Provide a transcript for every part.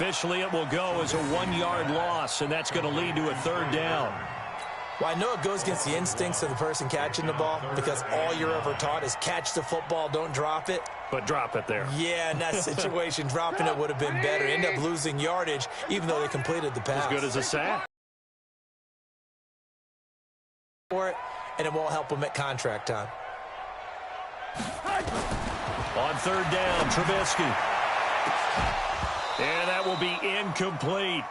Officially, it will go as a 1-yard loss, and that's going to lead to a 3rd down. Well, I know it goes against the instincts of the person catching the ball because all you're ever taught is catch the football, don't drop it. But drop it there. Yeah, in that situation, dropping it would have been better. End up losing yardage, even though they completed the pass. As good as a sack. For it, and it won't help them at contract time. On 3rd down, Trubisky. And that will be incomplete.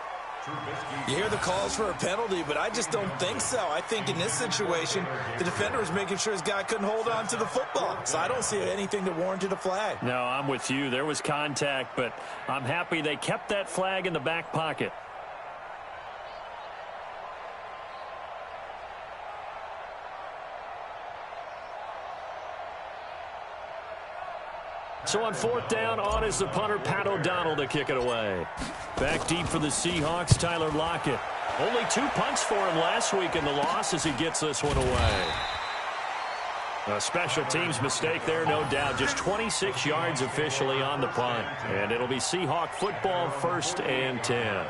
You hear the calls for a penalty, but I just don't think so. I think in this situation, the defender was making sure his guy couldn't hold on to the football. So I don't see anything that warranted a flag. No, I'm with you. There was contact, but I'm happy they kept that flag in the back pocket. So on 4th down, on is the punter, Pat O'Donnell, to kick it away. Back deep for the Seahawks, Tyler Lockett. Only 2 punts for him last week in the loss as he gets this one away. A special teams mistake there, no doubt. Just 26 yards officially on the punt. And it'll be Seahawk football, 1st and 10.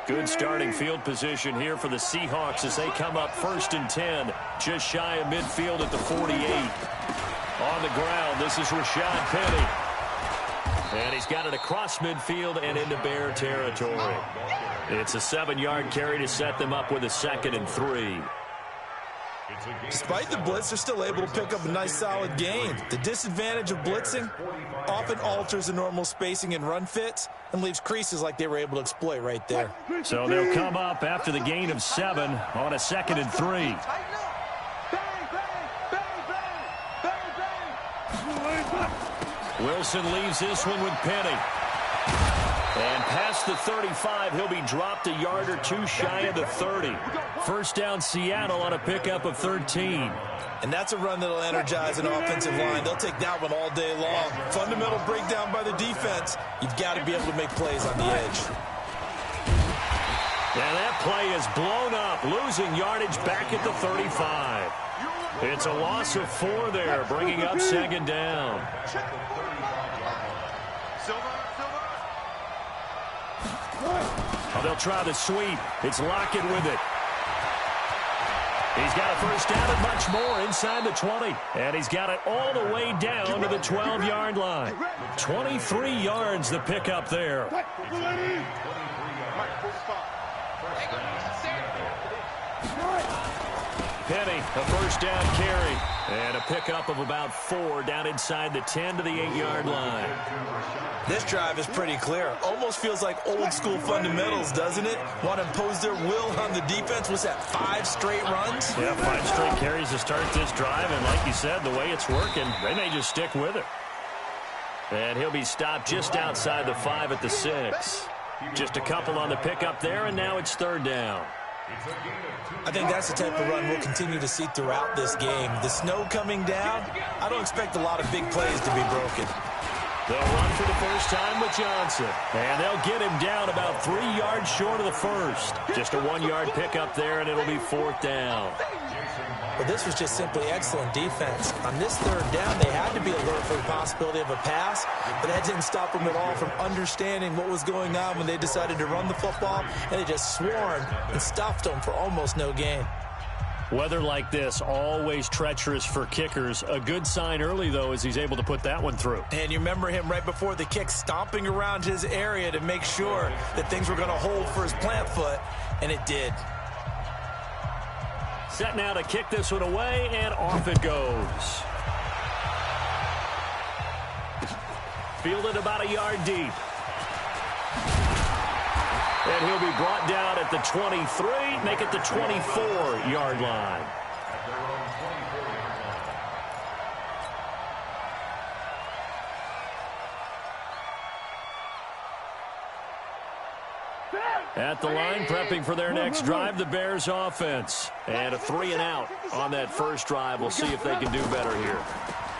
Good starting field position here for the Seahawks as they come up 1st and 10, just shy of midfield at the 48. On the ground, this is Rashad Penny. And he's got it across midfield and into Bear territory. It's a 7-yard carry to set them up with a 2nd and 3. Despite the blitz, they're still able to pick up a nice, solid gain. The disadvantage of blitzing often alters the normal spacing and run fits and leaves creases like they were able to exploit right there. So they'll come up after the gain of 7 on a 2nd and 3. Wilson leaves this one with Penny. And past the 35, he'll be dropped a yard or 2 shy of the 30. 1st down Seattle on a pickup of 13. And that's a run that'll energize an offensive line. They'll take that one all day long. Fundamental breakdown by the defense. You've got to be able to make plays on the edge. And that play is blown up, losing yardage back at the 35. It's a loss of 4 there, bringing up 2nd down. Oh, they'll try the sweep. It's Lockett with it. He's got a 1st down and much more inside the 20. And he's got it all the way down to the 12-yard line. 23 yards the pickup there. Penny, a 1st down carry. And a pickup of about 4 down inside the 10 to the 8-yard line. This drive is pretty clear. Almost feels like old-school fundamentals, doesn't it? Want to impose their will on the defense. What's that, 5 straight runs? Yeah, 5 straight carries to start this drive. And like you said, the way it's working, they may just stick with it. And he'll be stopped just outside the 5 at the 6. Just a couple on the pickup there, and now it's 3rd down. I think that's the type of run we'll continue to see throughout this game. The snow coming down, I don't expect a lot of big plays to be broken. They'll run for the first time with Johnson. And they'll get him down about 3 yards short of the 1st. Just a 1-yard pickup there, and it'll be 4th down. Well, this was just simply excellent defense. On this 3rd down, they had to be alert for the possibility of a pass, but that didn't stop them at all from understanding what was going on when they decided to run the football, and they just swarmed and stuffed them for almost no gain. Weather like this, always treacherous for kickers. A good sign early, though, is he's able to put that one through. And you remember him right before the kick stomping around his area to make sure that things were going to hold for his plant foot, and it did. Set now to kick this one away, and off it goes. Fielded about a yard deep. And he'll be brought down at the 23, make it the 24-yard line. At the line, prepping for their next drive, the Bears offense. And a 3-and-out on that first drive. We'll see if they can do better here.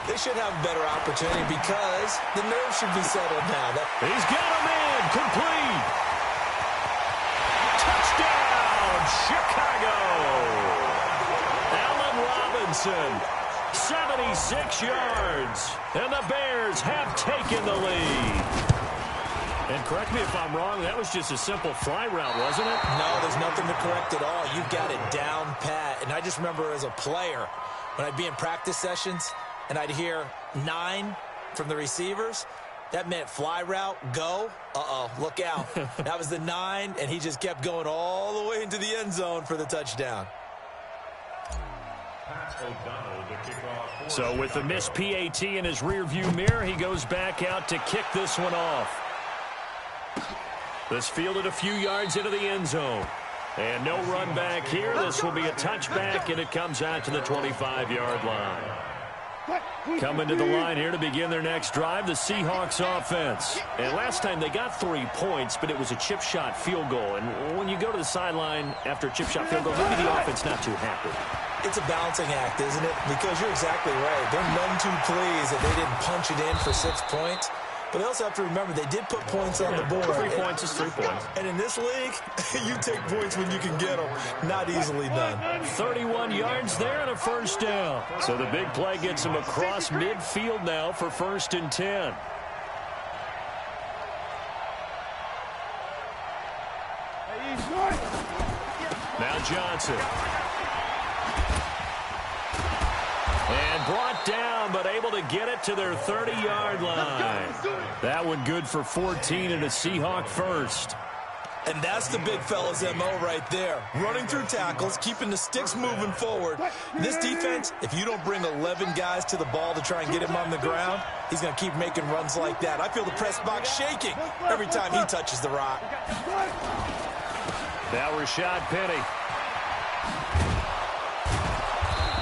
They should have a better opportunity because the nerves should be settled now. He's got him in, complete. Touchdown, Chicago. Robinson. 76 yards. And the Bears have taken the lead. And correct me if I'm wrong, that was just a simple fly route, wasn't it? No, there's nothing to correct at all. You've got it down pat. And I just remember as a player, when I'd be in practice sessions and I'd hear 9 from the receivers, that meant fly route, go. Uh-oh, look out. That was the 9, and he just kept going all the way into the end zone for the touchdown. So with the missed PAT in his rearview mirror, he goes back out to kick this one off. This fielded a few yards into the end zone. And no run back here. This will be a touchback, and it comes out to the 25-yard line. Coming to the line here to begin their next drive, the Seahawks offense. And last time they got 3 points, but it was a chip shot field goal. And when you go to the sideline after a chip shot field goal, maybe the offense not too happy. It's a balancing act, isn't it? Because you're exactly right. They're none too pleased that they didn't punch it in for 6 points. But they also have to remember they did put points on the board. 3 points is 3 points. And in this league, you take points when you can get them. Not easily done. 31 yards there and a first down. So the big play gets him across midfield now for 1st and 10. Now Johnson. And brought down, but able to get it to their 30-yard line. That one good for 14 and a Seahawk first. And that's the big fella's MO right there. Running through tackles, keeping the sticks moving forward. This defense, if you don't bring 11 guys to the ball to try and get him on the ground, he's going to keep making runs like that. I feel the press box shaking every time he touches the rock. Now Rashad Penny.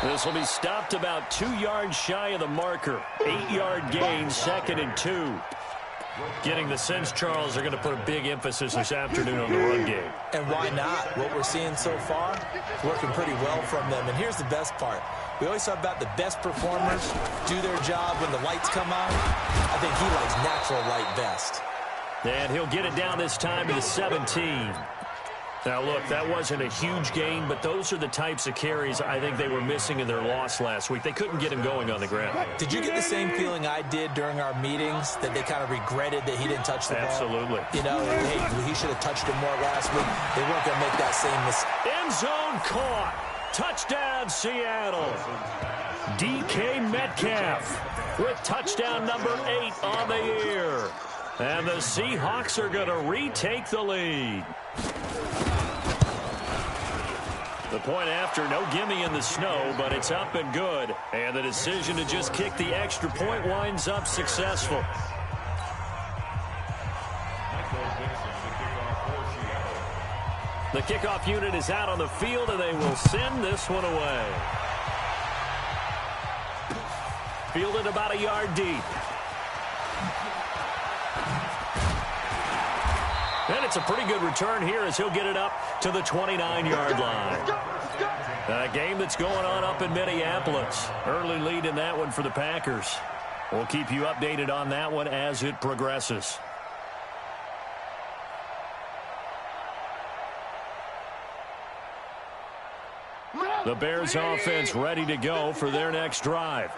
This will be stopped about 2 yards shy of the marker. 8-yard gain, 2nd and 2. Getting the sense, Charles, are going to put a big emphasis this afternoon on the run game. And why not? What we're seeing so far is working pretty well from them. And here's the best part. We always talk about the best performers do their job when the lights come on. I think he likes natural light best. And he'll get it down this time to the 17. Now, look, that wasn't a huge gain, but those are the types of carries I think they were missing in their loss last week. They couldn't get him going on the ground. Did you get the same feeling I did during our meetings, that they kind of regretted that he didn't touch the ball? Absolutely. You know, hey, he should have touched it more last week. They weren't going to make that same mistake. End zone caught. Touchdown, Seattle. DK Metcalf with touchdown number 8 on the year. And the Seahawks are going to retake the lead. The point after, no gimme in the snow, but it's up and good. And the decision to just kick the extra point winds up successful. The kickoff unit is out on the field, and they will send this one away. Fielded about a yard deep. And it's a pretty good return here as he'll get it up to the 29-yard line. A game that's going on up in Minneapolis. Early lead in that one for the Packers. We'll keep you updated on that one as it progresses. The Bears offense ready to go for their next drive.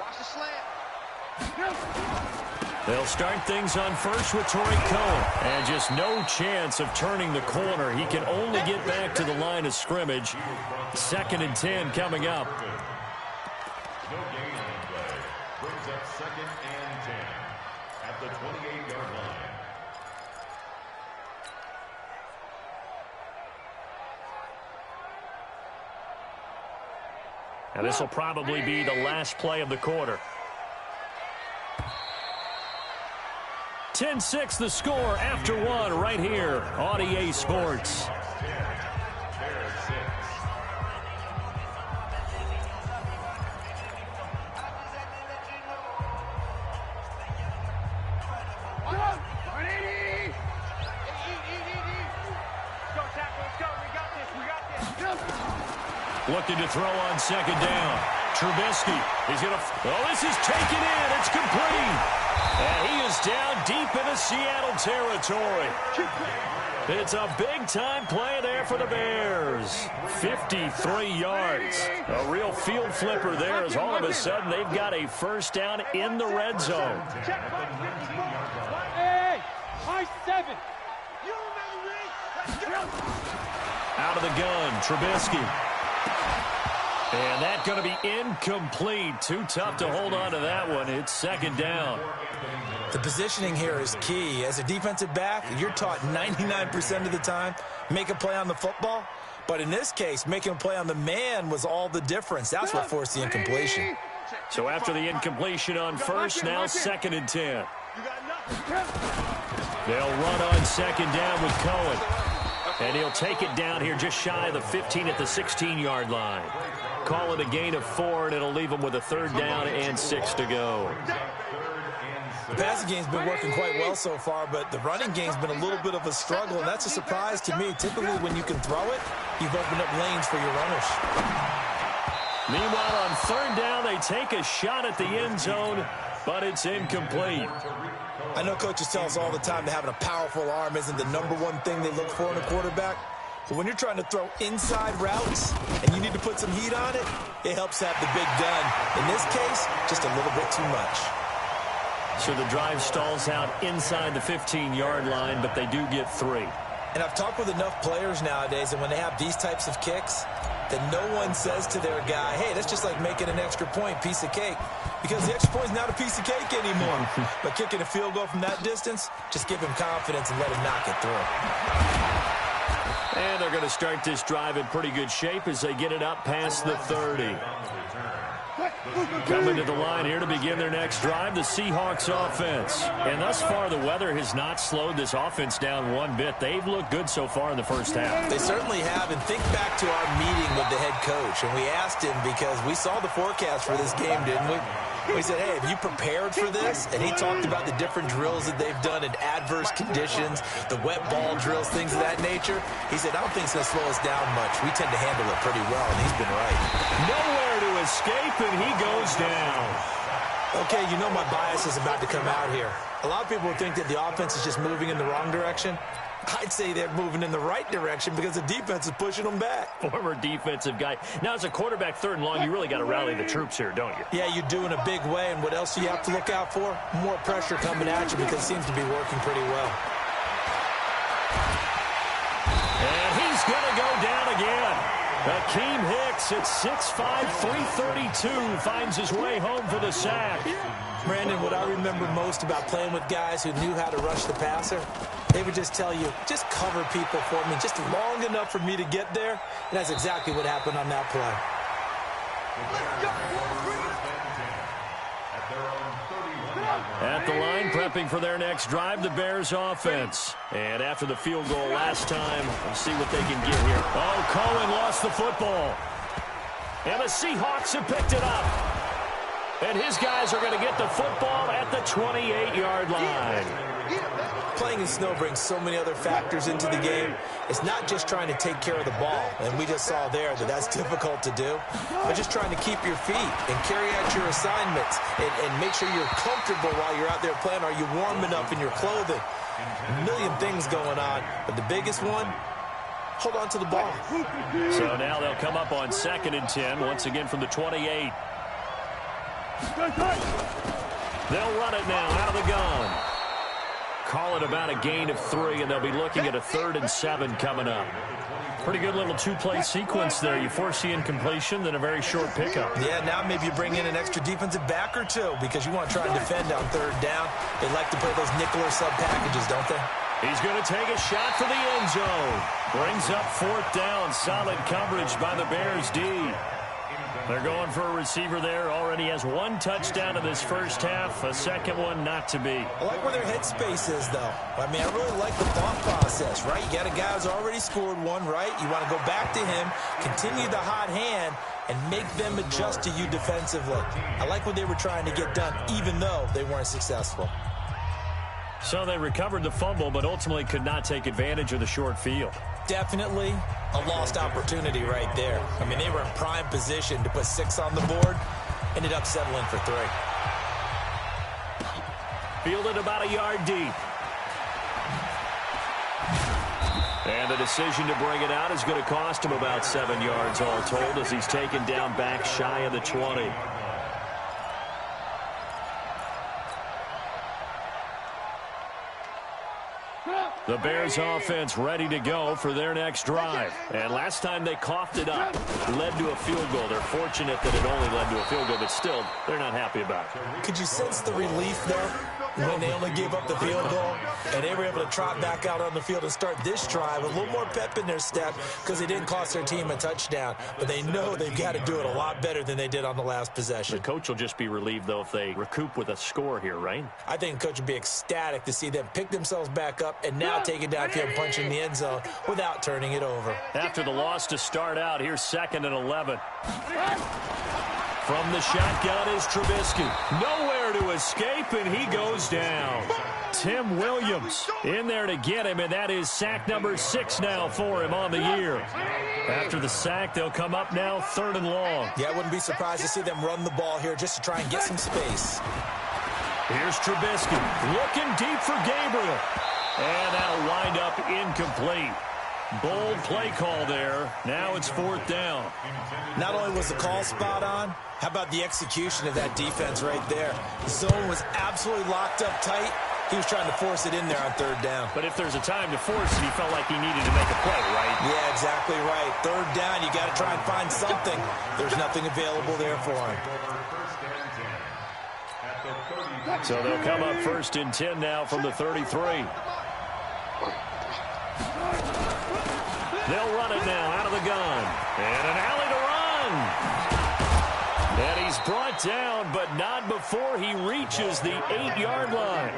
They'll start things on first with Tariq Cohen. And just no chance of turning the corner. He can only get back to the line of scrimmage. 2nd and 10 coming up. No gain on play. Brings up 2nd and 10 at the 28-yard line. And this will probably be the last play of the quarter. 10-6 the score after one right here on EA Sports. Looking to throw on 2nd down. Trubisky. He's going to... Oh, this is taken in. It's complete. And he is down deep into Seattle territory. It's a big-time play there for the Bears. 53 yards. A real field flipper there as all of a sudden they've got a first down in the red zone. Out of the gun, Trubisky. And that's going to be incomplete. Too tough to hold on to that one. It's second down. The positioning here is key. As a defensive back, you're taught 99% of the time, make a play on the football. But in this case, making a play on the man was all the difference. That's what forced the incompletion. So after the incompletion on first, now second and 10. They'll run on second down with Cohen. And he'll take it down here just shy of the 15 at the 16-yard line. Call it a gain of 4, and it'll leave them with a third down and 6 to go. The passing game's been working quite well so far, but the running game's been a little bit of a struggle, and that's a surprise to me. Typically, when you can throw it, you've opened up lanes for your runners. Meanwhile, on third down, they take a shot at the end zone, but it's incomplete. I know coaches tell us all the time that having a powerful arm isn't the #1 thing they look for in a quarterback. But when you're trying to throw inside routes and you need to put some heat on it, it helps have the big gun. In this case, just a little bit too much. So the drive stalls out inside the 15-yard line, but they do get 3. And I've talked with enough players nowadays, and when they have these types of kicks, that no one says to their guy, hey, that's just like making an extra point, piece of cake. Because the extra point is not a piece of cake anymore. But kicking a field goal from that distance, just give him confidence and let him knock it through. And they're going to start this drive in pretty good shape as they get it up past the 30. Coming to the line here to begin their next drive, the Seahawks offense. And thus far, the weather has not slowed this offense down one bit. They've looked good so far in the first half. They certainly have. And think back to our meeting with the head coach. And we asked him, because we saw the forecast for this game, didn't we? We said, hey, have you prepared for this? And he talked about the different drills that they've done in adverse conditions, the wet ball drills, things of that nature. He said, I don't think it's going to slow us down much. We tend to handle it pretty well, and he's been right. Nowhere to escape, and he goes down. Okay, you know my bias is about to come out here. A lot of people think that the offense is just moving in the wrong direction. I'd say they're moving in the right direction because the defense is pushing them back. Former defensive guy. Now, as a quarterback, third and long, you really got to rally the troops here, don't you? Yeah, you do in a big way. And what else do you have to look out for? More pressure coming at you because it seems to be working pretty well. And he's going to go down again. Akeem Hicks at 6'5", 332 finds his way home for the sack. Brandon, what I remember most about playing with guys who knew how to rush the passer, they would just tell you, just cover people for me, just long enough for me to get there. And that's exactly what happened on that play. At the line, prepping for their next drive, the Bears offense. And after the field goal last time, we'll see what they can get here. Oh, Cohen lost the football. And the Seahawks have picked it up. And his guys are going to get the football at the 28-yard line. Playing in snow brings so many other factors into the game. It's not just trying to take care of the ball, and we just saw there that that's difficult to do, but just trying to keep your feet and carry out your assignments and make sure you're comfortable while you're out there playing. Are you warm enough in your clothing? A million things going on, but the biggest one, hold on to the ball. So now they'll come up on second and 10, once again from the 28. They'll run it now out of the gun. Call it about a gain of 3, and they'll be looking at a 3rd and 7 coming up. Pretty good little two-play sequence there. You force the incompletion, then a very short pickup. Yeah, now maybe you bring in an extra defensive back or two because you want to try and defend on 3rd down. They like to play those nickel or sub packages, don't they? He's going to take a shot for the end zone. Brings up 4th down. Solid coverage by the Bears D. They're going for a receiver there. Already has 1 touchdown in this first half. A second one not to be. I like where their headspace is, though. I mean, I really like the thought process, right? You got a guy who's already scored 1, right? You want to go back to him, continue the hot hand, and make them adjust to you defensively. I like what they were trying to get done, even though they weren't successful. So they recovered the fumble, but ultimately could not take advantage of the short field. definitely a lost opportunity right there. I mean, they were in prime position to put 6 on the board, ended up settling for 3. Fielded about a yard deep. And the decision to bring it out is going to cost him about 7 yards all told as he's taken down back shy of the 20. The Bears offense ready to go for their next drive. And last time they coughed it up, led to a field goal. They're fortunate that it only led to a field goal, but still, they're not happy about it. Could you sense the relief, though, when they only gave up the field goal and they were able to trot back out on the field and start this drive with a little more pep in their step because they didn't cost their team a touchdown. But they know they've got to do it a lot better than they did on the last possession. The coach will just be relieved, though, if they recoup with a score here, right? I think the coach would be ecstatic to see them pick themselves back up and now take it down here and punch in the end zone without turning it over. After the loss to start out, here's 2nd and 11. From the shotgun is Trubisky. Nowhere to escape, and he goes down. Tim Williams in there to get him, and that is sack number 6 now for him on the year. After the sack, they'll come up now 3rd and long. Yeah, I wouldn't be surprised to see them run the ball here just to try and get some space. Here's Trubisky looking deep for Gabriel. And that'll wind up incomplete. Bold play call there. Now it's 4th down. Not only was the call spot on, how about the execution of that defense right there? The zone was absolutely locked up tight. He was trying to force it in there on 3rd down. But if there's a time to force it, he felt like he needed to make a play, right? Yeah, exactly right. 3rd down, you got to try and find something. There's nothing available there for him. So they'll come up 1st and 10 now from the 33. They'll run it now out of the gun. And an alley to run. And he's brought down, but not before he reaches the 8-yard line.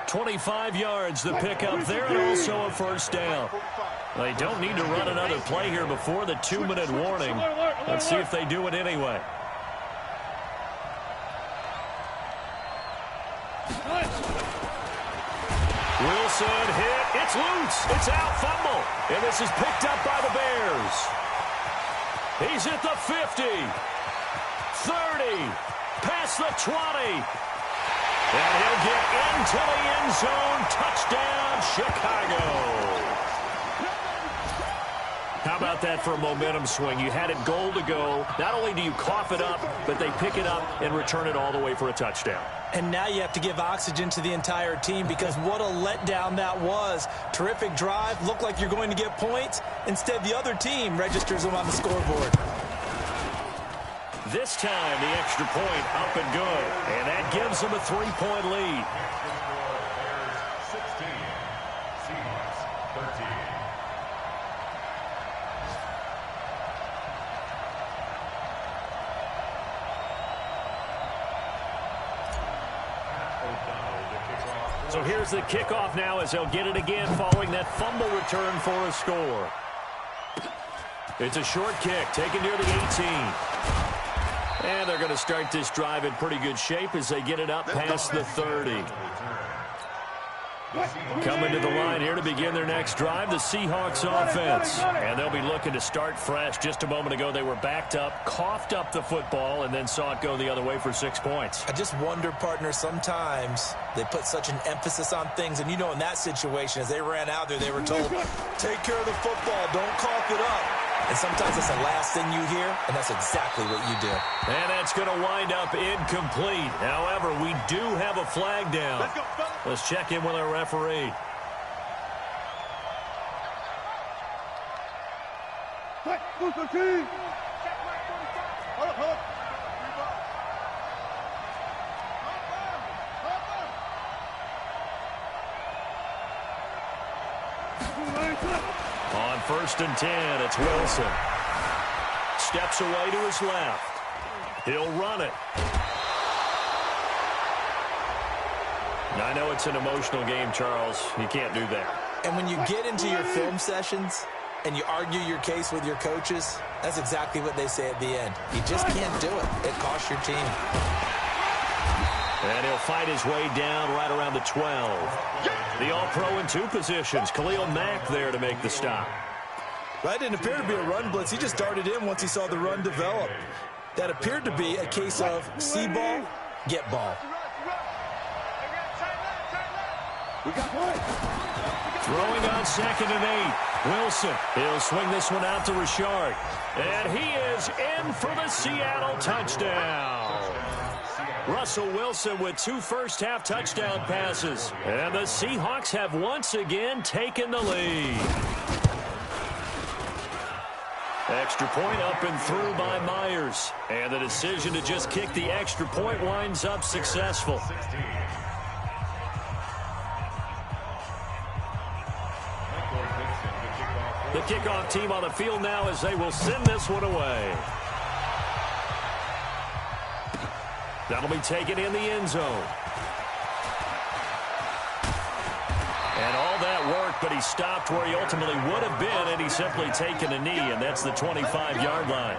25 yards the pickup there, and also a 1st down. They don't need to run another play here before the 2-minute warning. Let's see if they do it anyway. Wilson hit. It's loose. It's out. Fumble. And this is picked up by the Bears. He's at the 50. 30. Past the 20. And he'll get into the end zone. Touchdown, Chicago. How about that for a momentum swing? You had it goal to go. Not only do you cough it up, but they pick it up and return it all the way for a touchdown. And now you have to give oxygen to the entire team because what a letdown that was. Terrific drive. Looked like you're going to get points. Instead, the other team registers them on the scoreboard. This time, the extra point up and good. And that gives them a 3-point lead. So here's the kickoff now as they'll get it again following that fumble return for a score. It's a short kick taken near the 18. And they're going to start this drive in pretty good shape as they get it up past the 30. Coming to the line here to begin their next drive, the Seahawks offense. And they'll be looking to start fresh. Just a moment ago, they were backed up, coughed up the football, and then saw it go the other way for 6 points. I just wonder, partner, sometimes they put such an emphasis on things. And, you know, in that situation, as they ran out there, they were told, take care of the football, don't cough it up. And sometimes that's the last thing you hear, and that's exactly what you do. And that's going to wind up incomplete. However, we do have a flag down. Let's check in with our referee. On 1st and 10, it's Wilson. Steps away to his left. He'll run it. I know it's an emotional game, Charles. You can't do that. And when you get into your film sessions and you argue your case with your coaches, that's exactly what they say at the end. You just can't do it. It costs your team. And he'll fight his way down right around the 12. The All-Pro in 2 positions. Khalil Mack there to make the stop. That didn't appear to be a run blitz. He just darted in once he saw the run develop. That appeared to be a case of see ball, get ball. Throwing on 2nd and 8. Wilson. He'll swing this one out to Richard. And he is in for the Seattle touchdown. Russell Wilson with 2 first-half touchdown passes. And the Seahawks have once again taken the lead. Extra point up and through by Myers. And the decision to just kick the extra point winds up successful. The kickoff team on the field now as they will send this one away. That'll be taken in the end zone. And all that work, but he stopped where he ultimately would have been, and he's simply taken a knee, and that's the 25-yard line.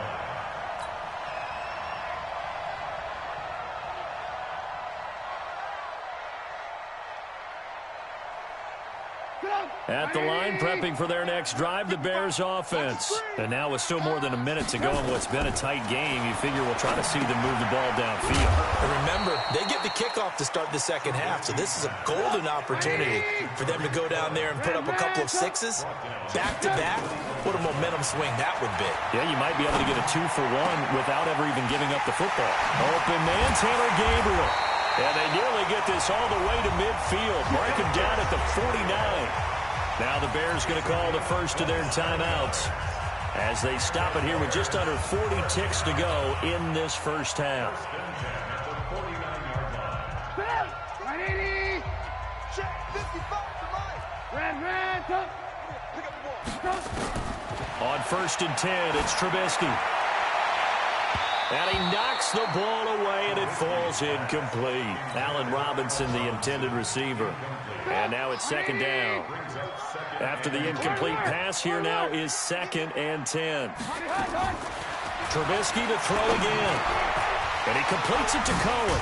At the line, prepping for their next drive, the Bears offense. And now with still more than a minute to go in what's been a tight game, you figure we'll try to see them move the ball downfield. And remember, they get the kickoff to start the second half, so this is a golden opportunity for them to go down there and put up a couple of sixes back-to-back. What a momentum swing that would be. Yeah, you might be able to get a 2-for-1 without ever even giving up the football. Open man, Taylor Gabriel. And they nearly get this all the way to midfield. Mark him down at the 49. Now the Bears going to call the first of their timeouts as they stop it here with just under 40 ticks to go in this first half. On 1st and 10, it's Trubisky. And he knocks the ball away, and it falls incomplete. Allen Robinson, the intended receiver. And now it's 2nd down. After the incomplete pass, here now is 2nd and 10. Trubisky to throw again. And he completes it to Cohen.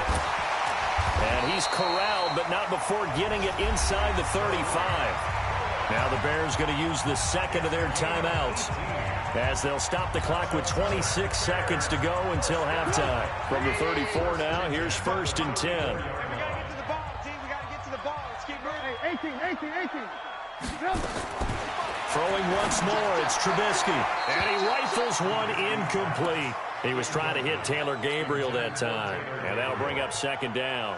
And he's corralled, but not before getting it inside the 35. Now the Bears going to use the second of their timeouts as they'll stop the clock with 26 seconds to go until halftime. From the 34 now, here's 1st and 10. We got to get to the ball, team. We got to get to the ball. Let's keep moving. 18. Throwing once more, it's Trubisky. And he rifles one incomplete. He was trying to hit Taylor Gabriel that time. And that'll bring up 2nd down.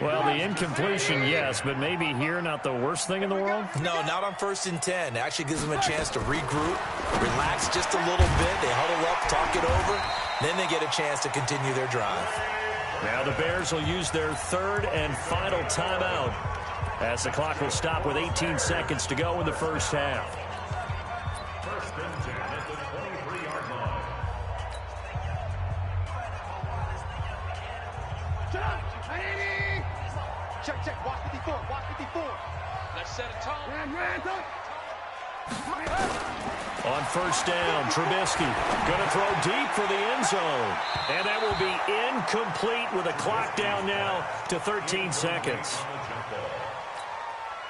Well, the incompletion, yes, but maybe here not the worst thing in the world? No, not on 1st and 10. It actually gives them a chance to regroup, relax just a little bit. They huddle up, talk it over. Then they get a chance to continue their drive. Now the Bears will use their 3rd and final timeout as the clock will stop with 18 seconds to go in the first half. 1st and 10 at the 23-yard line. Check. Watch 54. Let's set a tone. On 1st down, Trubisky going to throw deep for the end zone. And that will be incomplete with a clock down now to 13 seconds.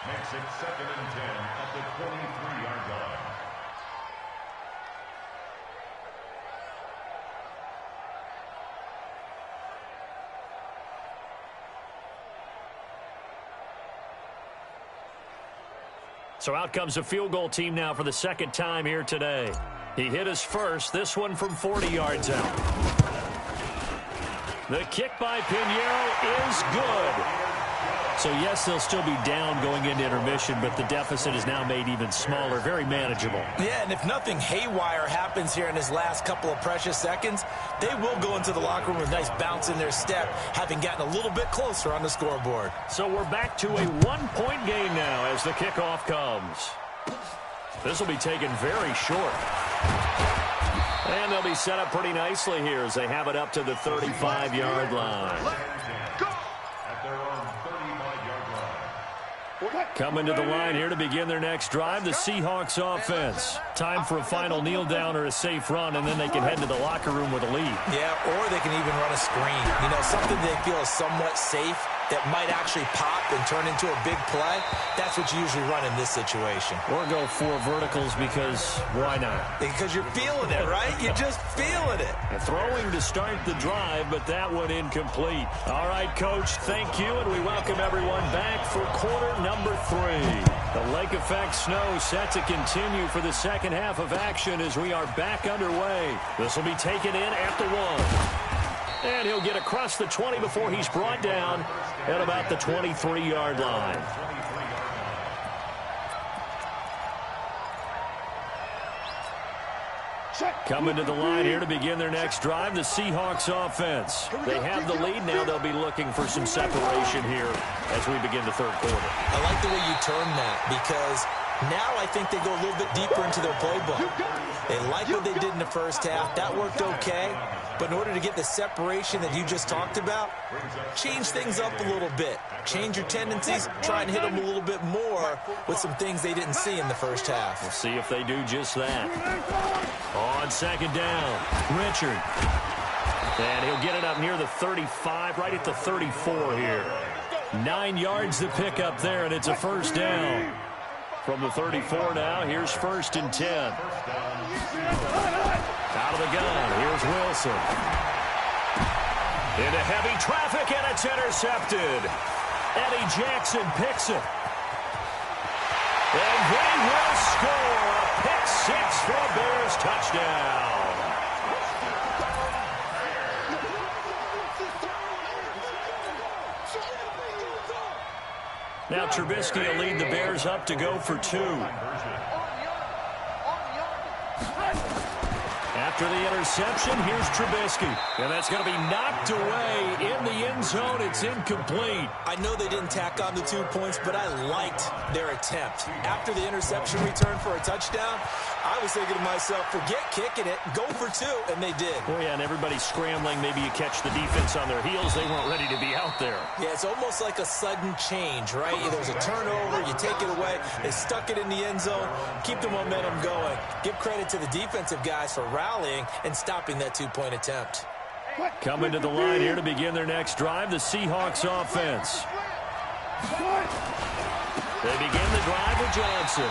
Makes it 2nd and 10 at the 23-yard line. So out comes a field goal team now for the 2nd time here today. He hit his first, this one from 40 yards out. The kick by Pinheiro is good. So, yes, they'll still be down going into intermission, but the deficit is now made even smaller, very manageable. Yeah, and if nothing haywire happens here in his last couple of precious seconds, they will go into the locker room with a nice bounce in their step, having gotten a little bit closer on the scoreboard. So we're back to a 1-point game now as the kickoff comes. This will be taken very short. And they'll be set up pretty nicely here as they have it up to the 35-yard line. Coming to the line here to begin their next drive, the Seahawks offense. Time for a final kneel down or a safe run, and then they can head to the locker room with a lead. Yeah, or they can even run a screen. You know, something they feel is somewhat safe that might actually pop and turn into a big play. That's what you usually run in this situation. Or go 4 verticals because why not? Because you're feeling it, right? You're just feeling it. And throwing to start the drive, but that one incomplete. All right, Coach, thank you, and we welcome everyone back for quarter number 3. The lake effect snow set to continue for the second half of action as we are back underway. This will be taken in at the 1. And he'll get across the 20 before he's brought down at about the 23-yard line. Coming to the line here to begin their next drive, the Seahawks offense. They have the lead. Now they'll be looking for some separation here as we begin the third quarter. I like the way you term that because now I think they go a little bit deeper into their playbook. They like what they did in the first half. That worked okay. But in order to get the separation that you just talked about, change things up a little bit. Change your tendencies, try and hit them a little bit more with some things they didn't see in the first half. We'll see if they do just that. On second down, Richard. And he'll get it up near the 35, right at the 34 here. 9 yards to pick up there, and it's a first down. From the 34 now, here's 1st and 10. Out of the gun, here's Wilson. Into heavy traffic, and it's intercepted. Eddie Jackson picks it. And they will score a pick 6 for a Bears touchdown. Now Trubisky will lead the Bears up to go for 2. After the interception, here's Trubisky. And that's going to be knocked away in the end zone. It's incomplete. I know they didn't tack on the 2 points, but I liked their attempt. After the interception return for a touchdown, I was thinking to myself, forget kicking it, go for 2, and they did. Oh, yeah, and everybody's scrambling. Maybe you catch the defense on their heels. They weren't ready to be out there. Yeah, it's almost like a sudden change, right? There's a turnover, you take it away. They stuck it in the end zone, keep the momentum going. Give credit to the defensive guys for rallying and stopping that 2-point attempt. Coming to the line here to begin their next drive, the Seahawks offense. They begin the drive with Johnson.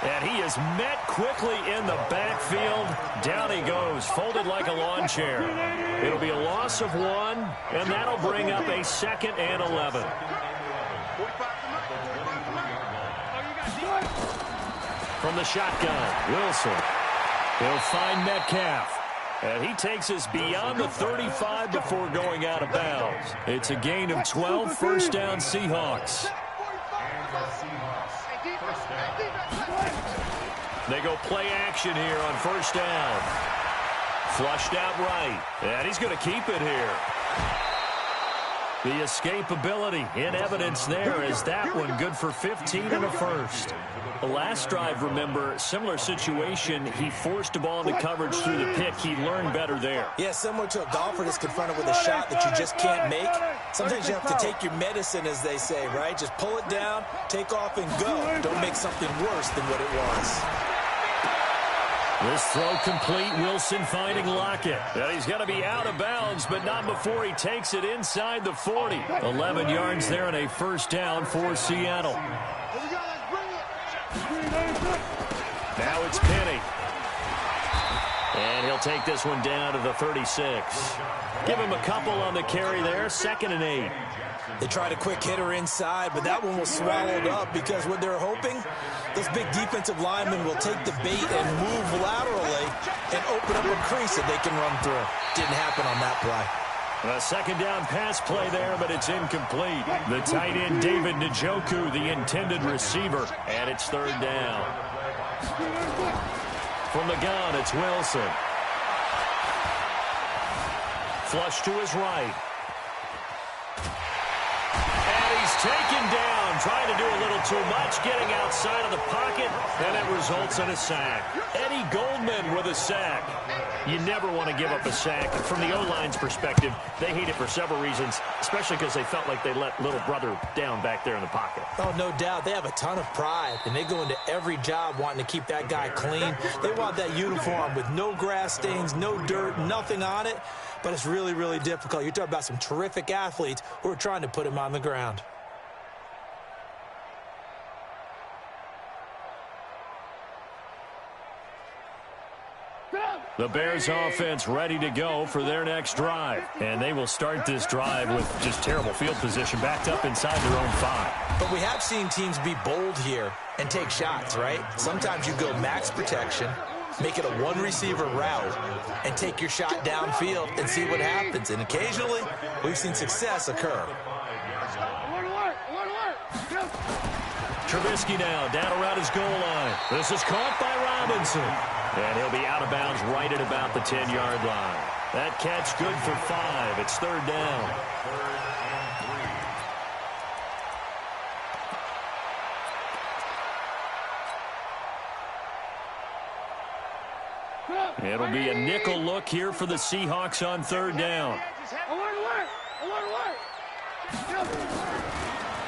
And he is met quickly in the backfield. Down he goes, folded like a lawn chair. It'll be a loss of 1, and that'll bring up a 2nd and 11. From the shotgun, Wilson. He'll find Metcalf. And he takes us beyond the 35 before going out of bounds. It's a gain of 12, first down Seahawks. They go play action here on first down. Flushed out right. And he's going to keep it here. The escapability in evidence there is that one good for 15 and a first. The last drive, remember, similar situation. He forced a ball into coverage through the pick. He learned better there. Yeah, similar to a golfer that's confronted with a shot that you just can't make. Sometimes you have to take your medicine, as they say, right? Just pull it down, take off, and go. Don't make something worse than what it was. This throw complete. Wilson finding Lockett. And he's going to be out of bounds, but not before he takes it inside the 40. 11 yards there and a first down for Seattle. Now it's Penny. And he'll take this one down to the 36. Give him a couple on the carry there. 2nd and 8. They tried a quick hitter inside, but that one was swallowed up because what they're hoping, those big defensive linemen will take the bait and move laterally and open up a crease that they can run through. Didn't happen on that play. A 2nd down pass play there, but it's incomplete. The tight end, David Njoku, the intended receiver, and it's 3rd down. From the gun, it's Wilson. Flush to his right. And he's taken down, trying to do a little too much, getting outside of the pocket, and it results in a sack. Eddie Goldman with a sack. You never want to give up a sack. From the O-line's perspective, they hate it for several reasons, especially because they felt like they let little brother down back there in the pocket. Oh, no doubt. They have a ton of pride, and they go into every job wanting to keep that guy clean. They want that uniform with no grass stains, no dirt, nothing on it. But it's really, really difficult. You're talking about some terrific athletes who are trying to put him on the ground. The Bears offense ready to go for their next drive. And they will start this drive with just terrible field position backed up inside their own 5. But we have seen teams be bold here and take shots, right? Sometimes you go max protection, make it a one-receiver route, and take your shot downfield and see what happens. And occasionally, we've seen success occur. Trubisky now down around his goal line. This is caught by Robinson. And he'll be out of bounds right at about the 10-yard line. That catch good for 5. It's 3rd down. It'll be a nickel look here for the Seahawks on 3rd down.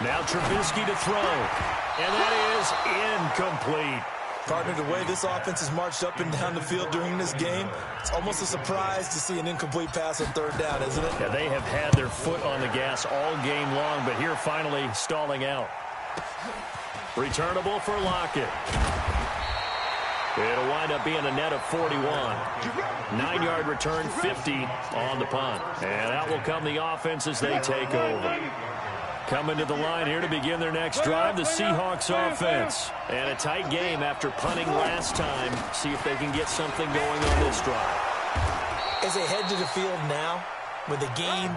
Now Trubisky to throw. And that is incomplete. Partner, the way this offense has marched up and down the field during this game, it's almost a surprise to see an incomplete pass on 3rd down, isn't it? Yeah, they have had their foot on the gas all game long, but here finally stalling out. Returnable for Lockett. It'll wind up being a net of 41. 9-yard return, 50 on the punt. And out will come the offense as they take over. Coming to the line here to begin their next drive, the Seahawks offense. And a tight game after punting last time. See if they can get something going on this drive. As they head to the field now, with the game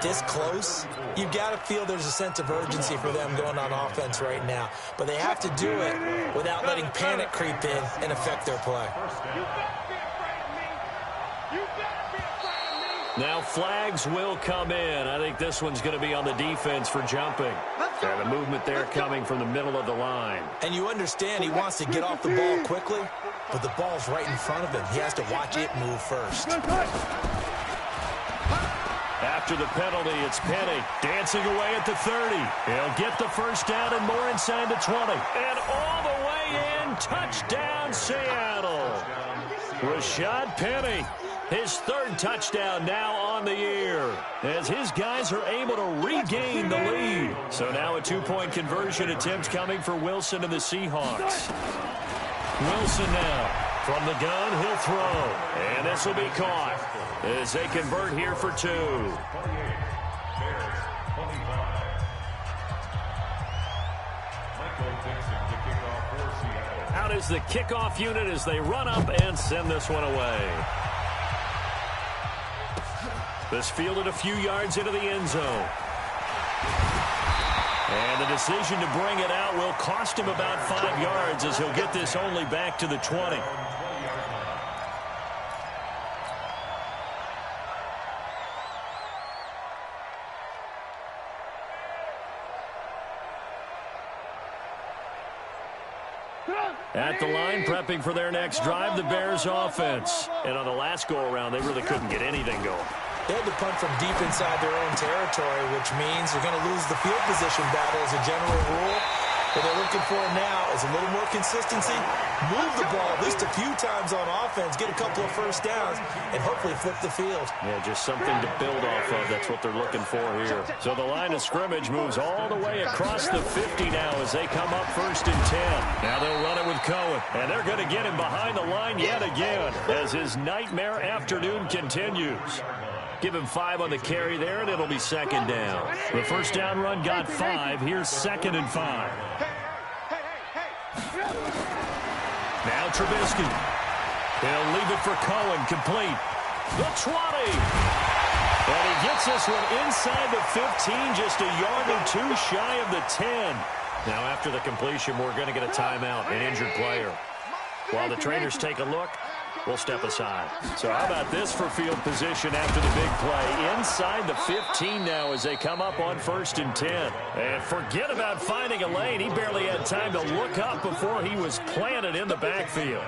this close, you've got to feel there's a sense of urgency for them going on offense right now. But they have to do it without letting panic creep in and affect their play. Now flags will come in. I think this one's going to be on the defense for jumping. And the movement there coming from the middle of the line. And you understand he wants to get off the ball quickly, but the ball's right in front of him. He has to watch it move first. After the penalty, it's Penny dancing away at the 30. He'll get the first down and more inside the 20. And all the way in, touchdown Seattle. Rashad Penny. His 3rd touchdown now on the year as his guys are able to regain the lead. So now a 2-point conversion attempt coming for Wilson and the Seahawks. Wilson now from the gun, he'll throw. And this will be caught as they convert here for 2. Out is the kickoff unit as they run up and send this one away. This fielded a few yards into the end zone. And the decision to bring it out will cost him about 5 yards as he'll get this only back to the 20. At the line, prepping for their next drive, the Bears offense. And on the last go-around, they really couldn't get anything going. They had to punt from deep inside their own territory, which means they're going to lose the field position battle as a general rule. What they're looking for now is a little more consistency, move the ball at least a few times on offense, get a couple of first downs, and hopefully flip the field. Yeah, just something to build off of. That's what they're looking for here. So the line of scrimmage moves all the way across the 50 now as they come up 1st and 10. Now they'll run it with Cohen, and they're going to get him behind the line yet again as his nightmare afternoon continues. Give him 5 on the carry there, and it'll be 2nd down. The first down run got 5. Here's 2nd and 5. Now Trubisky. He'll leave it for Cohen, complete. The 20. And he gets this one inside the 15, just a yard or 2 shy of the 10. Now after the completion, we're going to get a timeout, an injured player. While the trainers take a look, we'll step aside. So how about this for field position after the big play? Inside the 15 now as they come up on 1st and 10. And forget about finding a lane. He barely had time to look up before he was planted in the backfield.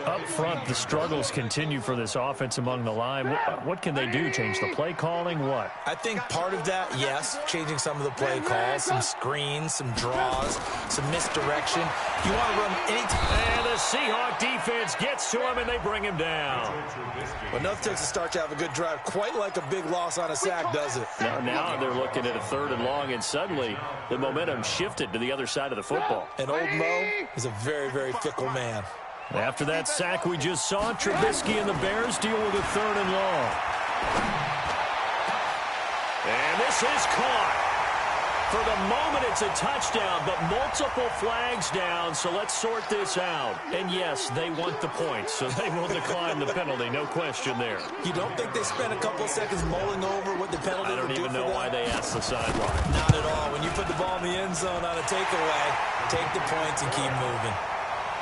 Up front, the struggles continue for this offense among the line. What can they do? Change the play calling? What? I think part of that, yes, changing some of the play calls, some screens, some draws, some misdirection. You want to run anytime. And the Seahawk defense gets to him, and they bring him down. Well, nothing takes a start to have a good drive, quite like a big loss on a sack, does it? Now they're looking at a 3rd and long, and suddenly the momentum shifted to the other side of the football. And old Mo is a very, very fickle man. After that sack we just saw, Trubisky and the Bears deal with a 3rd and long. And this is caught. For the moment, it's a touchdown, but multiple flags down, so let's sort this out. And yes, they want the points, so they will decline the penalty, no question there. You don't think they spent a couple of seconds mulling over what the penalty would do for them? I don't even know why they asked the sideline. Not at all. When you put the ball in the end zone on a takeaway, take the points and keep moving.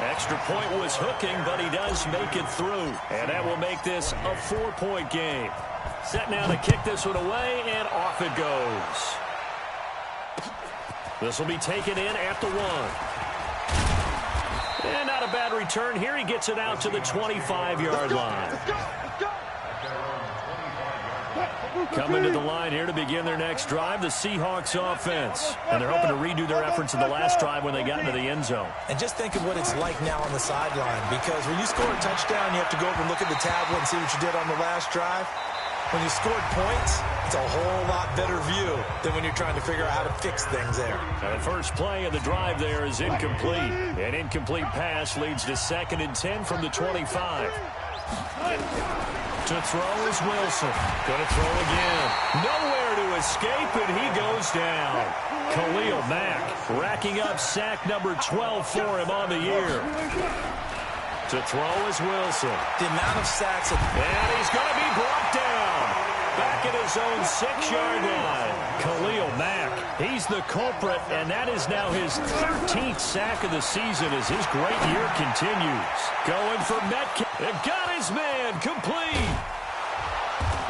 Extra point was hooking, but he does make it through. And that will make this a 4-point game. Set now to kick this one away, and off it goes. This will be taken in at the 1. And not a bad return here. He gets it out to the 25-yard line. Coming to the line here to begin their next drive, the Seahawks offense. And they're hoping to redo their efforts in the last drive when they got into the end zone. And just think of what it's like now on the sideline, because when you score a touchdown, you have to go over and look at the tablet and see what you did on the last drive. When you scored points, it's a whole lot better view than when you're trying to figure out how to fix things there. The first play of the drive there is incomplete. An incomplete pass leads to 2nd and 10 from the 25. To throw is Wilson. Going to throw again. Nowhere to escape, and he goes down. Khalil Mack racking up sack number 12 for him on the year. To throw is Wilson. The amount of sacks. And he's going to be brought down. Back at his own 6-yard line. Khalil Mack, he's the culprit, and that is now his 13th sack of the season as his great year continues. Going for Metcalf. They've got his man complete.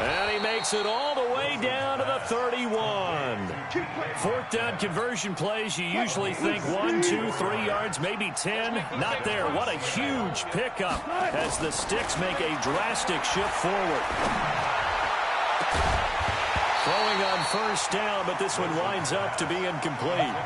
And he makes it all the way down to the 31. 4th down conversion plays, you usually think 1, 2, 3 yards, maybe 10. Not there. What a huge pickup as the Sticks make a drastic shift forward. Throwing on 1st down, but this one winds up to be incomplete.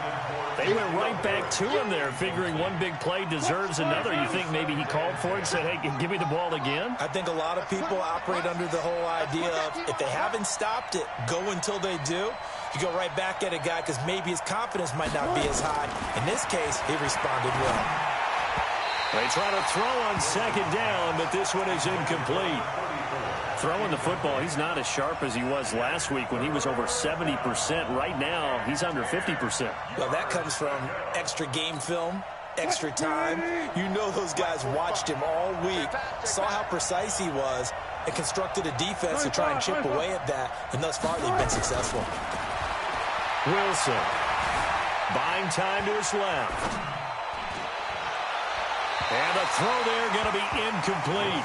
They went right back to him there, figuring one big play deserves another. You think maybe he called for it and said, hey, give me the ball again? I think a lot of people operate under the whole idea of if they haven't stopped it, go until they do. You go right back at a guy because maybe his confidence might not be as high. In this case, he responded well. They try to throw on 2nd down, but this one is incomplete. Throwing the football, he's not as sharp as he was last week when he was over 70%. Right now, he's under 50%. Well, that comes from extra game film, extra time. You know those guys watched him all week, saw how precise he was, and constructed a defense to try and chip away at that. And thus far, they've been successful. Wilson buying time to his left. And the throw there going to be incomplete.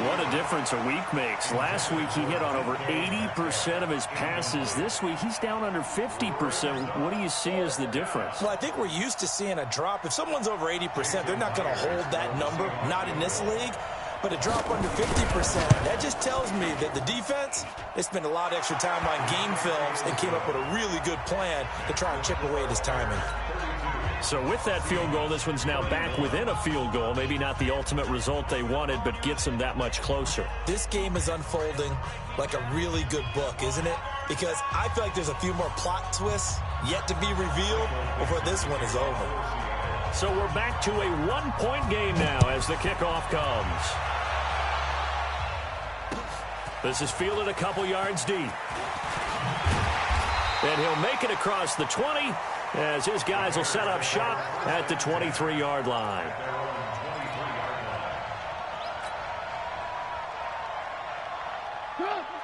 What a difference a week makes. Last week he hit on over 80% of his passes. This week he's down under 50%. What do you see as the difference? Well, I think we're used to seeing a drop. If someone's over 80%, they're not going to hold that number. Not in this league. But a drop under 50%, that just tells me that the defense, they spent a lot of extra time on game films and came up with a really good plan to try and chip away at his timing. So with that field goal, this one's now back within a field goal. Maybe not the ultimate result they wanted, but gets them that much closer. This game is unfolding like a really good book, isn't it? Because I feel like there's a few more plot twists yet to be revealed before this one is over. So we're back to a 1-point game now as the kickoff comes. This is fielded a couple yards deep. And he'll make it across the 20 as his guys will set up shop at the 23-yard line.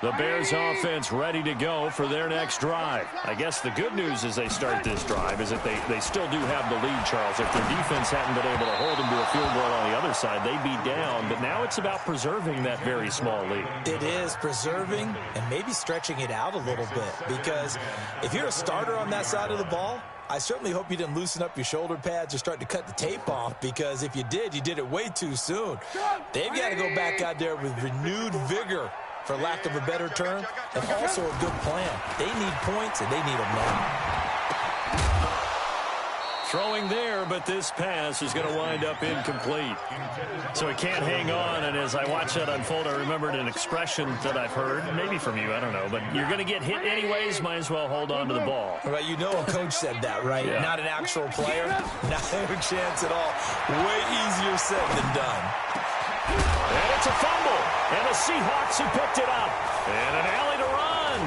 The Bears offense ready to go for their next drive. I guess the good news as they start this drive is that they still do have the lead, Charles. If their defense hadn't been able to hold them to a field goal on the other side, they'd be down. But now it's about preserving that very small lead. It is preserving and maybe stretching it out a little bit, because if you're a starter on that side of the ball, I certainly hope you didn't loosen up your shoulder pads or start to cut the tape off, because if you did it way too soon. They've got to go back out there with renewed vigor, for lack of a better term, and also a good plan. They need points, and they need them now. Throwing there, but this pass is going to wind up incomplete. So he can't hang on, and as I watch that unfold, I remembered an expression that I've heard, maybe from you, I don't know, but you're going to get hit anyways, might as well hold on to the ball. Right, you know a coach said that, right? Yeah. Not an actual player. Not a chance at all. Way easier said than done. And it's a fumble, and the Seahawks have picked it up. And an alley to run.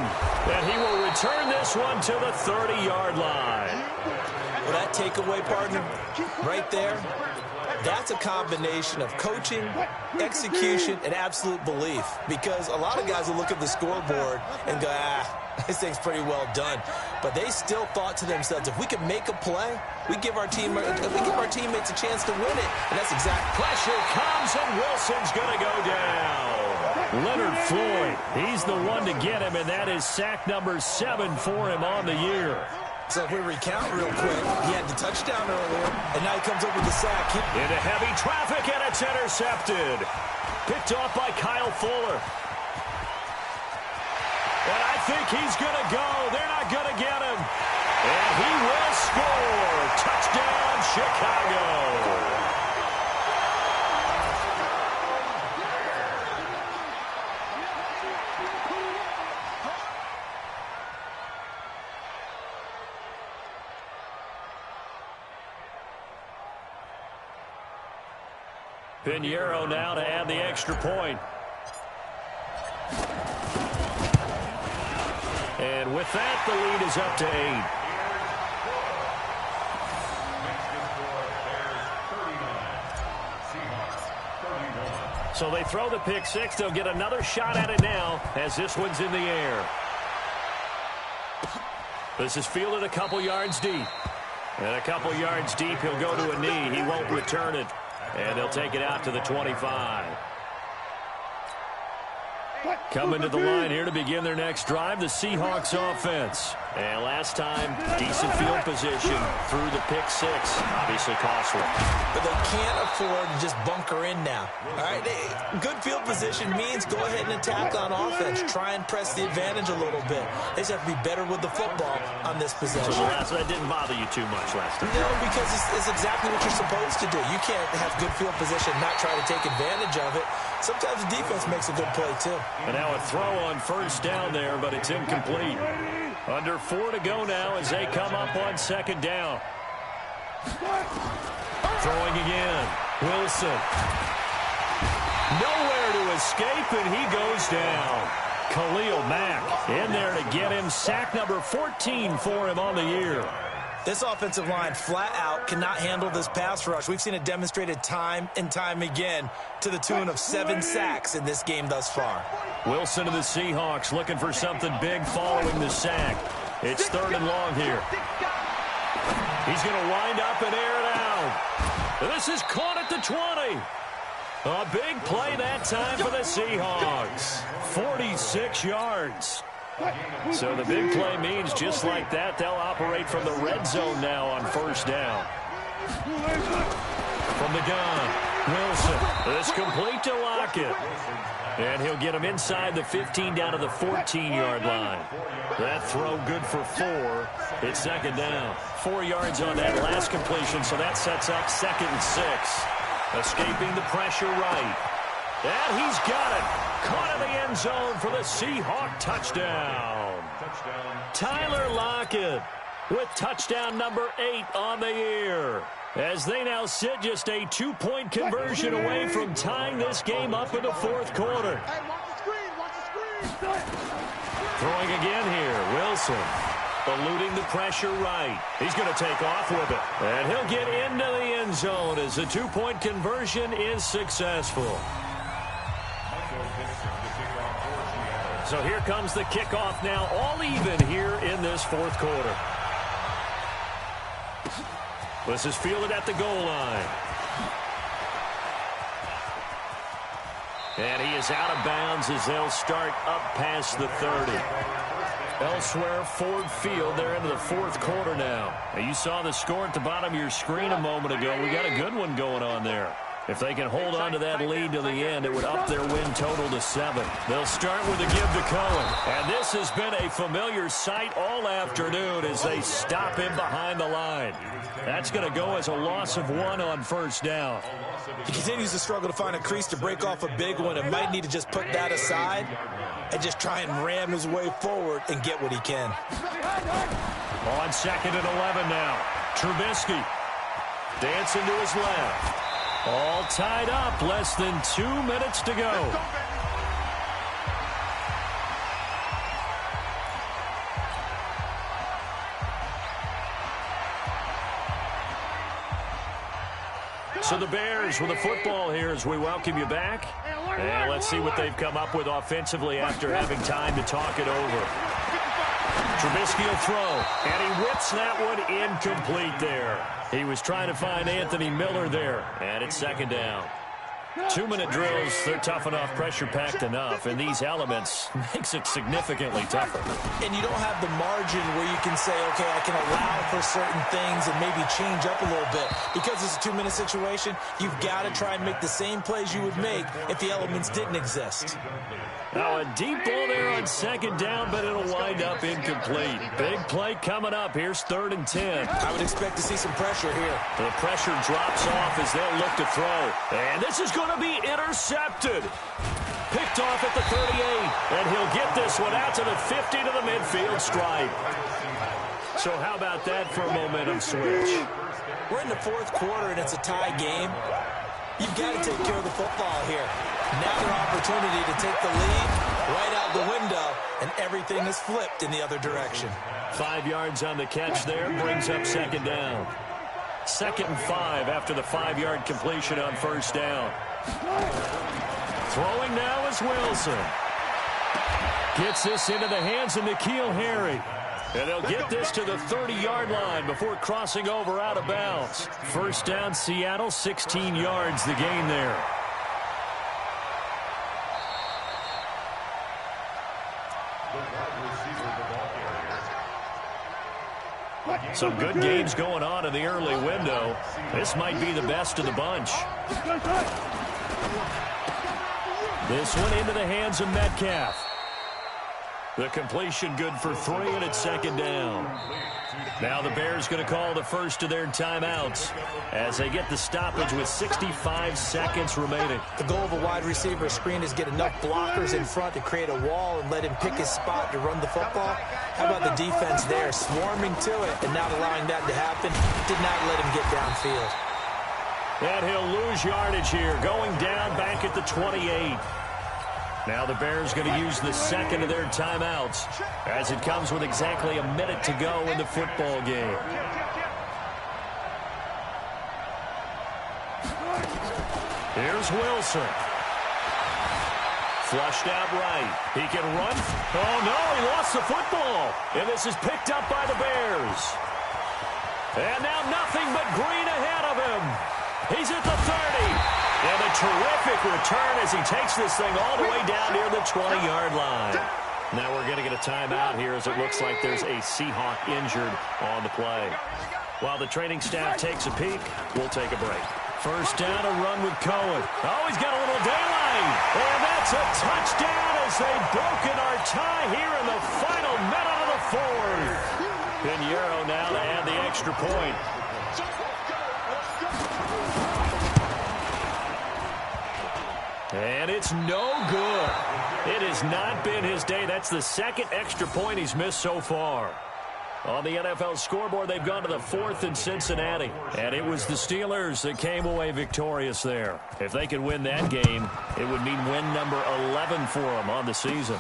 And he will return this one to the 30-yard line. Well, that takeaway, partner, right there, that's a combination of coaching, execution, and absolute belief. Because a lot of guys will look at the scoreboard and go, this thing's pretty well done. But they still thought to themselves, if we can make a play, we give our teammates a chance to win it. And that's exactly. Pressure comes, and Wilson's going to go down. Leonard Floyd, he's the one to get him, and that is sack number 7 for him on the year. So if we recount real quick, he had the touchdown earlier, and now he comes up with the sack. Into heavy traffic, and it's intercepted. Picked off by Kyle Fuller. And I think he's going to go. They're not going to get him. And he will score. Touchdown, Chicago. Pinheiro now to add the extra point. And with that, the lead is up to 8. So they throw the pick six. They'll get another shot at it now as this one's in the air. This is fielded a couple yards deep. And a couple yards deep, he'll go to a knee. He won't return it. And they'll take it out to the 25. Coming to the line here to begin their next drive, the Seahawks offense. And last time, decent field position through the pick six. Obviously costly. But they can't afford to just bunker in now. All right, good field position means go ahead and attack on offense. Try and press the advantage a little bit. They just have to be better with the football on this possession. So that didn't bother you too much last time. No, because it's exactly what you're supposed to do. You can't have good field position and not try to take advantage of it. Sometimes the defense makes a good play, too. And now a throw on first down there, but it's incomplete. Under 4 to go now as they come up on second down. Throwing again. Wilson. Nowhere to escape, and he goes down. Khalil Mack in there to get him. Sack number 14 for him on the year. This offensive line flat out cannot handle this pass rush. We've seen it demonstrated time and time again to the tune of 7 sacks in this game thus far. Wilson of the Seahawks looking for something big following the sack. It's 3rd and long here. He's going to wind up and air it out. And this is caught at the 20. A big play that time for the Seahawks. 46 yards. So the big play means just like that, they'll operate from the red zone now on first down. From the gun, Wilson. This complete to Lockett. And he'll get him inside the 15 down to the 14-yard line. That throw good for 4. It's second down. 4 yards on that last completion, so that sets up 2nd and 6. Escaping the pressure right. And he's got it. Caught in the end zone for the Seahawk touchdown. Tyler Lockett with touchdown number 8 on the year. As they now sit just a 2-point conversion away from tying this game up in the 4th quarter. Throwing again here, Wilson. Eluding the pressure right. He's going to take off with it. And he'll get into the end zone as the 2-point conversion is successful. So here comes the kickoff now, all even here in this 4th quarter. This is fielded at the goal line. And he is out of bounds as they'll start up past the 30. Elsewhere, Ford Field, they're into the fourth quarter now. You saw the score at the bottom of your screen a moment ago. We got a good one going on there. If they can hold on to that lead to the end, it would up their win total to 7. They'll start with a give to Cohen. And this has been a familiar sight all afternoon as they stop him behind the line. That's going to go as a loss of 1 on first down. He continues to struggle to find a crease to break off a big one and might need to just put that aside and just try and ram his way forward and get what he can. On 2nd and 11 now. Trubisky dancing to his left. All tied up, less than 2 minutes to go. So the Bears with the football here as we welcome you back. And let's see what they've come up with offensively after having time to talk it over. Trubisky will throw, and he whips that one incomplete there. He was trying to find Anthony Miller there, and it's 2nd down. 2-minute drills, they're tough enough, pressure-packed enough, and these elements makes it significantly tougher. And you don't have the margin where you can say, okay, I can allow for certain things and maybe change up a little bit. Because it's a 2-minute situation, you've got to try and make the same plays you would make if the elements didn't exist. Now a deep ball there on 2nd down, but it'll wind up incomplete. Big play coming up. Here's 3rd and 10. I would expect to see some pressure here. The pressure drops off as they'll look to throw. And this is going to be intercepted. Picked off at the 38. And he'll get this one out to the 50 to the midfield stripe. So how about that for a momentum switch? We're in the 4th quarter and it's a tie game. You've got to take care of the football here. Now their opportunity to take the lead right out the window, and everything is flipped in the other direction. 5 yards on the catch there, brings up 2nd down. 2nd and 5 after the 5-yard completion on 1st down. Throwing now is Wilson. Gets this into the hands of N'Keal Harry. And they'll get this to the 30-yard line before crossing over out of bounds. 1st down, Seattle, 16 yards the gain there. Some good games going on in the early window. This might be the best of the bunch. This one into the hands of Metcalf. The completion good for 3, and it's 2nd down. Now the Bears going to call the first of their timeouts as they get the stoppage with 65 seconds remaining. The goal of a wide receiver screen is get enough blockers in front to create a wall and let him pick his spot to run the football. How about the defense there, swarming to it and not allowing that to happen? Did not let him get downfield. And he'll lose yardage here, going down back at the 28. Now the Bears going to use the second of their timeouts as it comes with exactly a minute to go in the football game. Here's Wilson. Flushed out right. He can run. Oh, no, he lost the football. And this is picked up by the Bears. And now nothing but green ahead of him. He's at the 30. And a terrific return as he takes this thing all the way down near the 20-yard line. Now we're going to get a timeout here as it looks like there's a Seahawk injured on the play. While the training staff takes a peek, we'll take a break. First down, a run with Cohen. Oh, he's got a little daylight. And that's a touchdown as they've broken our tie here in the final minute of the fourth. Pinheiro now to add the extra point. And it's no good. It has not been his day. That's the second extra point he's missed so far. On the NFL scoreboard, they've gone to the 4th in Cincinnati. And it was the Steelers that came away victorious there. If they could win that game, it would mean win number 11 for them on the season.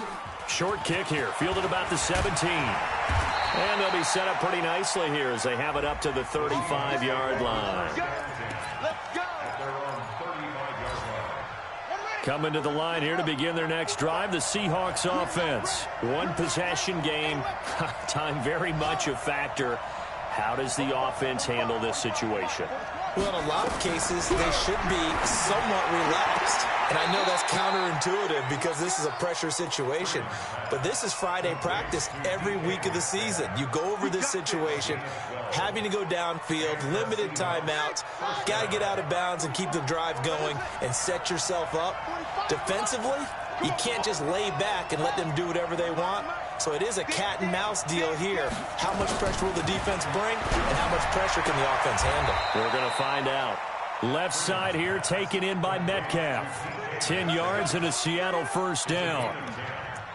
Short kick here, fielded about the 17. And they'll be set up pretty nicely here as they have it up to the 35-yard line. Coming to the line here to begin their next drive, the Seahawks offense. One possession game, time very much a factor. How does the offense handle this situation? Well, in a lot of cases, they should be somewhat relaxed. And I know that's counterintuitive because this is a pressure situation, but this is Friday practice every week of the season. You go over this situation, having to go downfield, limited timeouts, got to get out of bounds and keep the drive going and set yourself up. Defensively, you can't just lay back and let them do whatever they want. So it is a cat and mouse deal here. How much pressure will the defense bring, and how much pressure can the offense handle? We're going to find out. Left side here taken in by Metcalf. 10 yards and a Seattle first down.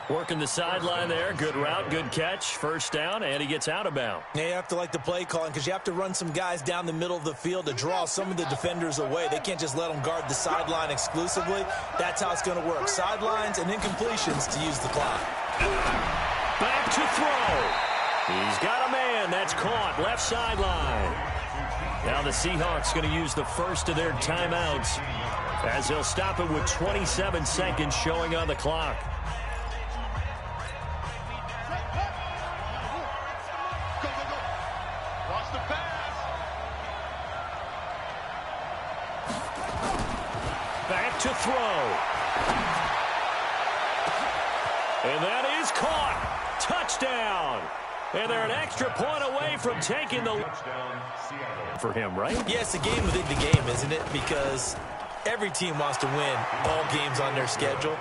Working the sideline there. Good route, good catch. First down, and he gets out of bounds. Yeah, you have to like the play calling because you have to run some guys down the middle of the field to draw some of the defenders away. They can't just let them guard the sideline exclusively. That's how it's going to work. Sidelines and incompletions to use the clock. Back to throw. He's got a man. That's caught. Left sideline. Now the Seahawks going to use the first of their timeouts as they'll stop it with 27 seconds showing on the clock. Back to throw. And that is caught. Touchdown. And they're an extra point away from taking the touchdown for him, right? Yes, a game within the game, isn't it? Because every team wants to win all games on their schedule.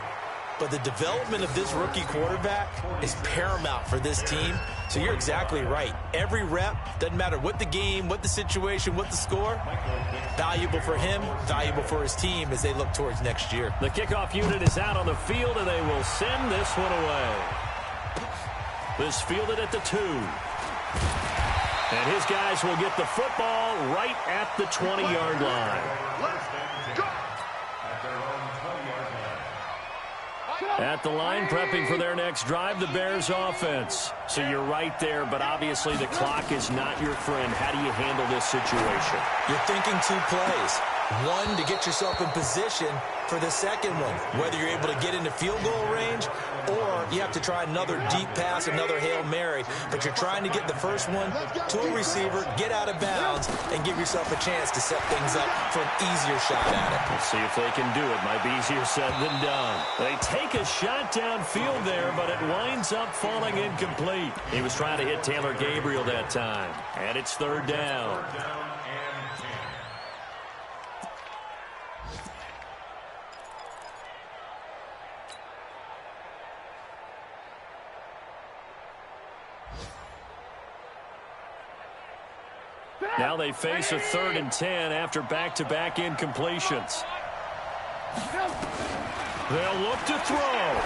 But the development of this rookie quarterback is paramount for this team. So you're exactly right. Every rep, doesn't matter what the game, what the situation, what the score, valuable for him, valuable for his team as they look towards next year. The kickoff unit is out on the field, and they will send this one away. This fielded at the 2. And his guys will get the football right at the 20-yard line. At the line, prepping for their next drive, the Bears offense. So you're right there, but obviously the clock is not your friend. How do you handle this situation? You're thinking 2 plays. One, to get yourself in position for the second one, whether you're able to get into field goal range or you have to try another deep pass, another Hail Mary. But you're trying to get the first one to a receiver, get out of bounds, and give yourself a chance to set things up for an easier shot at it. We'll see if they can do it. Might be easier said than done. They take a shot downfield there, but it winds up falling incomplete. He was trying to hit Taylor Gabriel that time. And it's third down. Now they face a 3rd and 10 after back-to-back incompletions. They'll look to throw.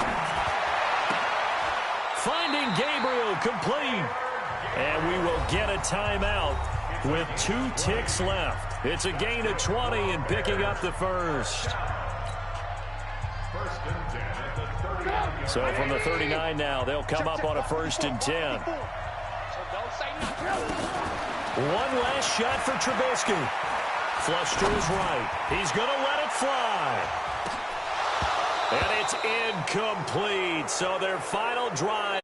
Finding Gabriel complete. And we will get a timeout with 2 ticks left. It's a gain of 20 and picking up the first. So from the 39 now, they'll come up on a 1st and 10. One last shot for Trubisky. Flush to his right. He's going to let it fly. And it's incomplete. So their final drive.